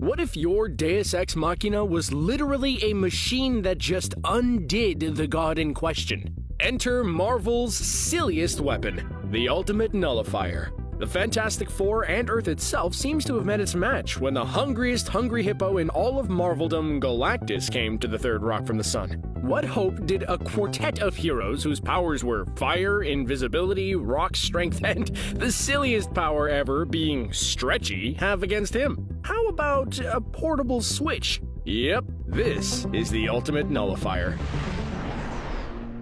What if your Deus Ex Machina was literally a machine that just undid the god in question? Enter Marvel's silliest weapon, the ultimate nullifier. The Fantastic Four and Earth itself seems to have met its match when the hungriest hungry hippo in all of Marveldom, Galactus, came to the third rock from the sun. What hope did a quartet of heroes whose powers were fire, invisibility, rock strength, and the silliest power ever, being stretchy, have against him? How about a portable switch? Yep, this is the ultimate nullifier.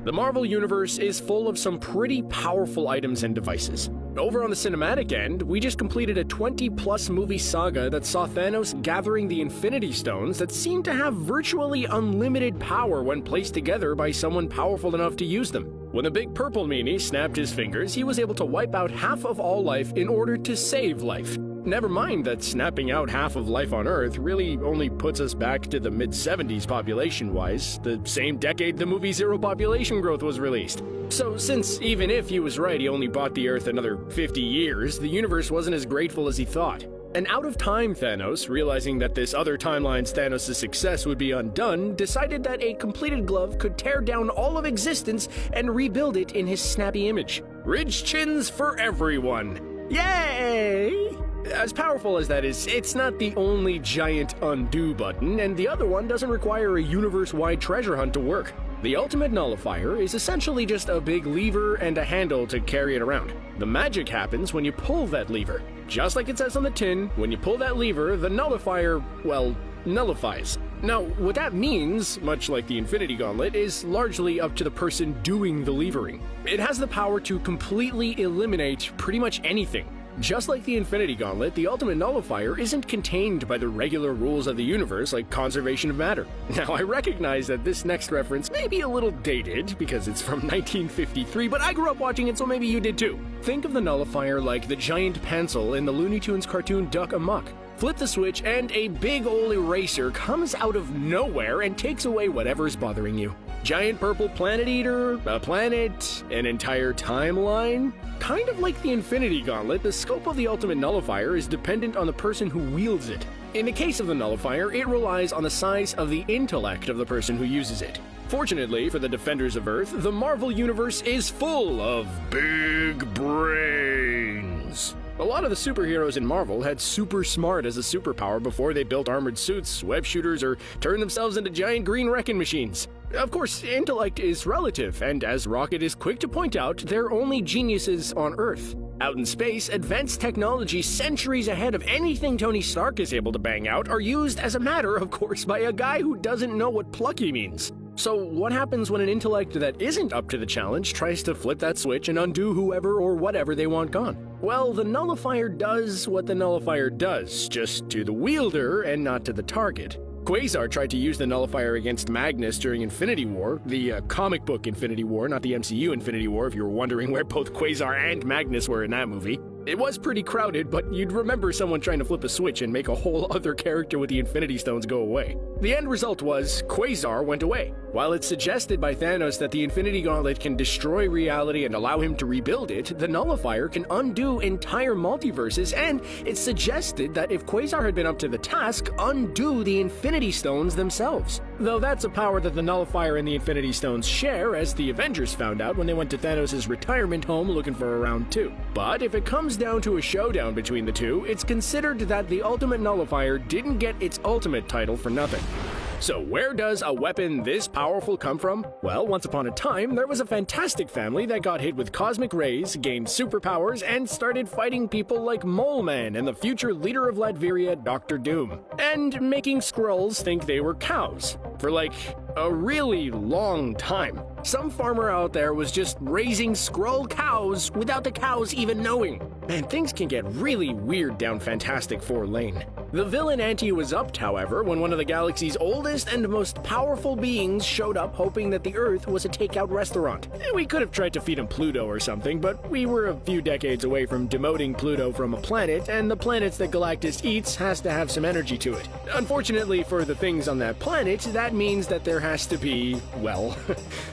The Marvel Universe is full of some pretty powerful items and devices. Over on the cinematic end, we just completed a 20-plus movie saga that saw Thanos gathering the Infinity Stones that seem to have virtually unlimited power when placed together by someone powerful enough to use them. When the big purple meanie snapped his fingers, he was able to wipe out half of all life in order to save life. Never mind that snapping out half of life on Earth really only puts us back to the mid-70s population-wise, the same decade the movie Zero Population Growth was released. So since even if he was right, he only bought the Earth another 50 years, the universe wasn't as grateful as he thought. An out-of-time Thanos, realizing that this other timeline's Thanos' success would be undone, decided that a completed glove could tear down all of existence and rebuild it in his snappy image. Ridge chins for everyone! Yay! As powerful as that is, it's not the only giant undo button, and the other one doesn't require a universe-wide treasure hunt to work. The ultimate nullifier is essentially just a big lever and a handle to carry it around. The magic happens when you pull that lever. Just like it says on the tin, when you pull that lever, the nullifier, well, nullifies. Now, what that means, much like the Infinity Gauntlet, is largely up to the person doing the levering. It has the power to completely eliminate pretty much anything. Just like the Infinity Gauntlet, the Ultimate Nullifier isn't contained by the regular rules of the universe like conservation of matter. Now, I recognize that this next reference may be a little dated because it's from 1953, but I grew up watching it, so maybe you did too. Think of the Nullifier like the giant pencil in the Looney Tunes cartoon Duck Amuck. Flip the switch and a big ol' eraser comes out of nowhere and takes away whatever's bothering you. Giant purple planet eater, a planet, an entire timeline? Kind of like the Infinity Gauntlet, the scope of the Ultimate Nullifier is dependent on the person who wields it. In the case of the Nullifier, it relies on the size of the intellect of the person who uses it. Fortunately for the Defenders of Earth, the Marvel Universe is full of big brains. A lot of the superheroes in Marvel had super smart as a superpower before they built armored suits, web shooters, or turned themselves into giant green wrecking machines. Of course, intellect is relative, and as Rocket is quick to point out, they're only geniuses on Earth. Out in space, advanced technology centuries ahead of anything Tony Stark is able to bang out are used as a matter of course by a guy who doesn't know what plucky means. So what happens when an intellect that isn't up to the challenge tries to flip that switch and undo whoever or whatever they want gone? Well, the Nullifier does what the Nullifier does, just to the wielder and not to the target. Quasar tried to use the Nullifier against Magnus during Infinity War, the comic book Infinity War, not the MCU Infinity War, if you were wondering where both Quasar and Magnus were in that movie. It was pretty crowded, but you'd remember someone trying to flip a switch and make a whole other character with the Infinity Stones go away. The end result was, Quasar went away. While it's suggested by Thanos that the Infinity Gauntlet can destroy reality and allow him to rebuild it, the Nullifier can undo entire multiverses, and it's suggested that if Quasar had been up to the task, undo the Infinity Stones themselves. Though that's a power that the Nullifier and the Infinity Stones share, as the Avengers found out when they went to Thanos' retirement home looking for a round 2. But if it comes down to a showdown between the two, it's considered that the Ultimate Nullifier didn't get its Ultimate title for nothing. So where does a weapon this powerful come from? Well, once upon a time, there was a fantastic family that got hit with cosmic rays, gained superpowers, and started fighting people like Mole Man and the future leader of Latveria, Dr. Doom, and making Skrulls think they were cows. For like a really long time. Some farmer out there was just raising Skrull cows without the cows even knowing. Man, things can get really weird down Fantastic Four Lane. The villain ante was upped, however, when one of the galaxy's oldest and most powerful beings showed up hoping that the Earth was a takeout restaurant. We could have tried to feed him Pluto or something, but we were a few decades away from demoting Pluto from a planet, and the planets that Galactus eats has to have some energy to it. Unfortunately for the things on that planet, that means that there has to be, well,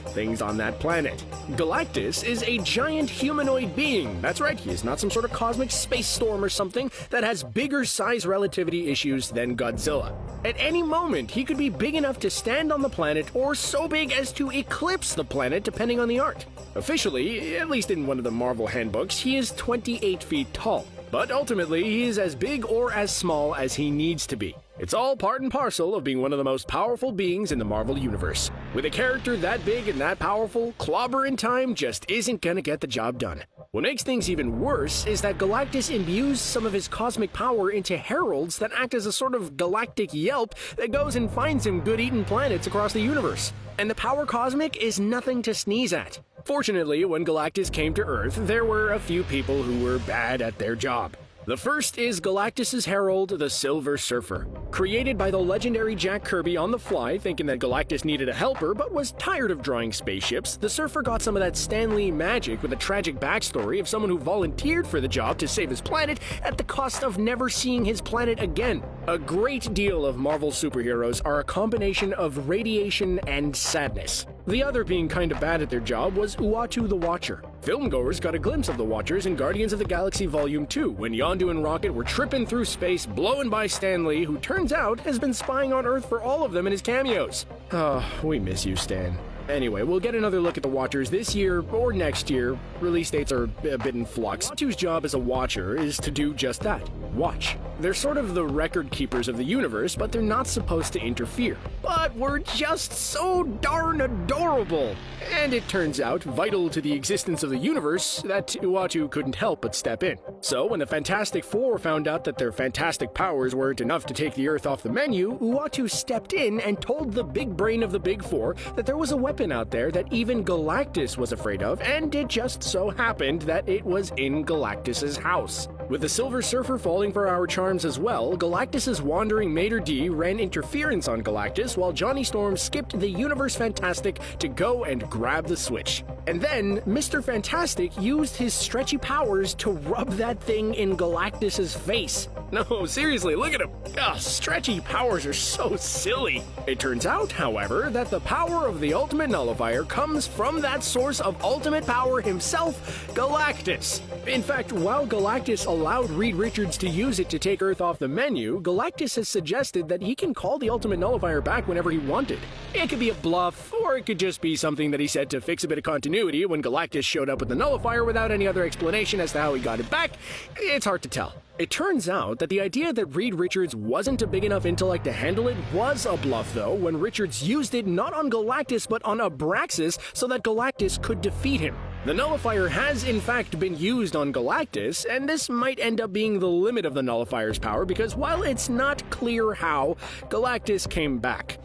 things on that planet. Galactus is a giant humanoid being. That's right, he is not some sort of a cosmic space storm or something that has bigger size relativity issues than Godzilla. At any moment, he could be big enough to stand on the planet or so big as to eclipse the planet depending on the art. Officially, at least in one of the Marvel handbooks, he is 28 feet tall. But ultimately, he is as big or as small as he needs to be. It's all part and parcel of being one of the most powerful beings in the Marvel Universe. With a character that big and that powerful, clobbering time just isn't gonna get the job done. What makes things even worse is that Galactus imbues some of his cosmic power into heralds that act as a sort of galactic Yelp that goes and finds him good-eaten planets across the universe. And the power cosmic is nothing to sneeze at. Fortunately, when Galactus came to Earth, there were a few people who were bad at their job. The first is Galactus' herald, the Silver Surfer. Created by the legendary Jack Kirby on the fly, thinking that Galactus needed a helper but was tired of drawing spaceships, the Surfer got some of that Stan Lee magic with a tragic backstory of someone who volunteered for the job to save his planet at the cost of never seeing his planet again. A great deal of Marvel superheroes are a combination of radiation and sadness. The other being kinda bad at their job was Uatu the Watcher. Filmgoers got a glimpse of the Watchers in Guardians of the Galaxy Volume 2, when Yondu and Rocket were tripping through space, blown by Stan Lee, who turns out has been spying on Earth for all of them in his cameos. Oh, we miss you, Stan. Anyway, we'll get another look at the Watchers this year or next year. Release dates are a bit in flux. Uatu's job as a Watcher is to do just that. Watch. They're sort of the record keepers of the universe, but they're not supposed to interfere. But we're just so darn adorable! And it turns out, vital to the existence of the universe, that Uatu couldn't help but step in. So when the Fantastic Four found out that their fantastic powers weren't enough to take the Earth off the menu, Uatu stepped in and told the big brain of the Big Four that there was a weapon out there that even Galactus was afraid of, and it just so happened that it was in Galactus' house. With the Silver Surfer falling for our charms as well, Galactus' wandering Mater D ran interference on Galactus while Johnny Storm skipped the Universe Fantastic to go and grab the switch. And then, Mr. Fantastic used his stretchy powers to rub that thing in Galactus' face. No, seriously, look at him! Ugh, stretchy powers are so silly! It turns out, however, that the power of the Ultimate Nullifier comes from that source of ultimate power himself, Galactus. In fact, while Galactus allowed Reed Richards to use it to take Earth off the menu, Galactus has suggested that he can call the Ultimate Nullifier back whenever he wanted. It could be a bluff, or it could just be something that he said to fix a bit of continuity when Galactus showed up with the Nullifier without any other explanation as to how he got it back. It's hard to tell. It turns out that the idea that Reed Richards wasn't a big enough intellect to handle it was a bluff, though, when Richards used it not on Galactus but on Abraxas so that Galactus could defeat him. The Nullifier has in fact been used on Galactus, and this might end up being the limit of the Nullifier's power because while it's not clear how, Galactus came back.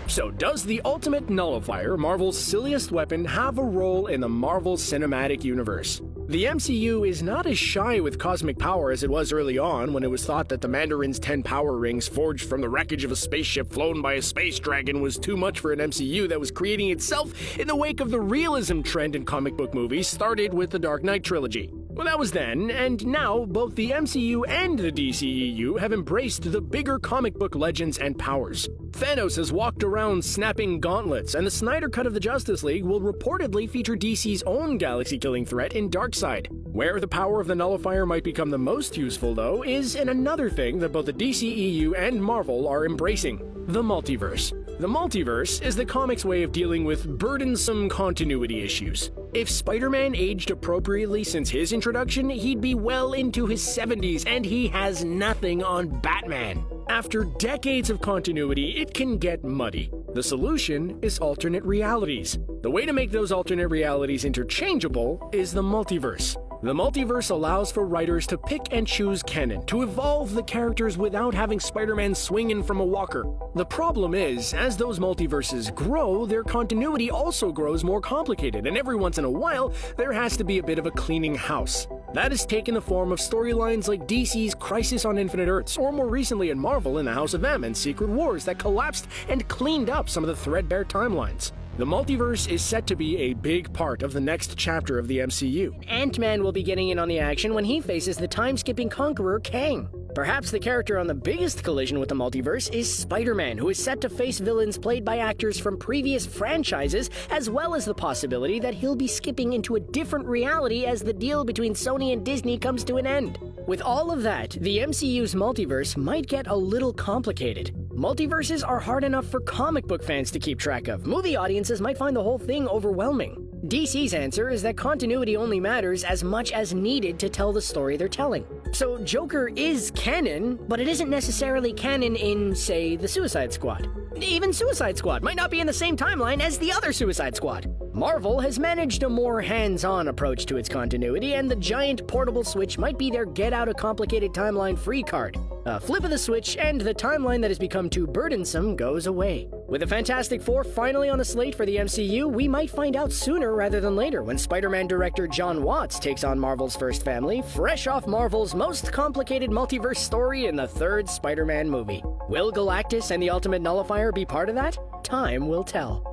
So does the Ultimate Nullifier, Marvel's silliest weapon, have a role in the Marvel Cinematic Universe? The MCU is not as shy with cosmic power as it was early on when it was thought that the Mandarin's 10 power rings forged from the wreckage of a spaceship flown by a space dragon was too much for an MCU that was creating itself in the wake of the realism trend in comic book movies started with the Dark Knight trilogy. Well, that was then, and now both the MCU and the DCEU have embraced the bigger comic book legends and powers. Thanos has walked around snapping gauntlets, and the Snyder Cut of the Justice League will reportedly feature DC's own galaxy-killing threat in Darkseid. Where the power of the Nullifier might become the most useful, though, is in another thing that both the DCEU and Marvel are embracing: the multiverse. The multiverse is the comics' way of dealing with burdensome continuity issues. If Spider-Man aged appropriately since his introduction, he'd be well into his 70s, and he has nothing on Batman. After decades of continuity, it can get muddy. The solution is alternate realities. The way to make those alternate realities interchangeable is the multiverse. The multiverse allows for writers to pick and choose canon, to evolve the characters without having Spider-Man swinging from a walker. The problem is, as those multiverses grow, their continuity also grows more complicated, and every once in a while, there has to be a bit of a cleaning house. That has taken the form of storylines like DC's Crisis on Infinite Earths, or more recently in Marvel in the House of M and Secret Wars that collapsed and cleaned up some of the threadbare timelines. The multiverse is set to be a big part of the next chapter of the MCU. Ant-Man will be getting in on the action when he faces the time-skipping conqueror Kang. Perhaps the character on the biggest collision with the multiverse is Spider-Man, who is set to face villains played by actors from previous franchises, as well as the possibility that he'll be skipping into a different reality as the deal between Sony and Disney comes to an end. With all of that, the MCU's multiverse might get a little complicated. Multiverses are hard enough for comic book fans to keep track of. Movie audiences might find the whole thing overwhelming. DC's answer is that continuity only matters as much as needed to tell the story they're telling. So Joker is canon, but it isn't necessarily canon in, say, the Suicide Squad. Even Suicide Squad might not be in the same timeline as the other Suicide Squad. Marvel has managed a more hands-on approach to its continuity, and the giant portable switch might be their get-out-of-complicated timeline free card. A flip of the switch, and the timeline that has become too burdensome goes away. With the Fantastic Four finally on the slate for the MCU, we might find out sooner rather than later when Spider-Man director John Watts takes on Marvel's first family, fresh off Marvel's most complicated multiverse story in the third Spider-Man movie. Will Galactus and the Ultimate Nullifier be part of that? Time will tell.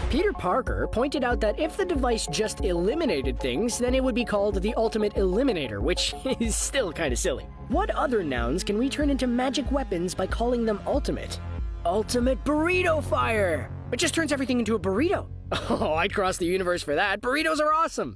Peter Parker pointed out that if the device just eliminated things, then it would be called the Ultimate Eliminator, which is still kinda silly. What other nouns can we turn into magic weapons by calling them ultimate? Ultimate Burrito Fire! It just turns everything into a burrito. Oh, I'd cross the universe for that. Burritos are awesome!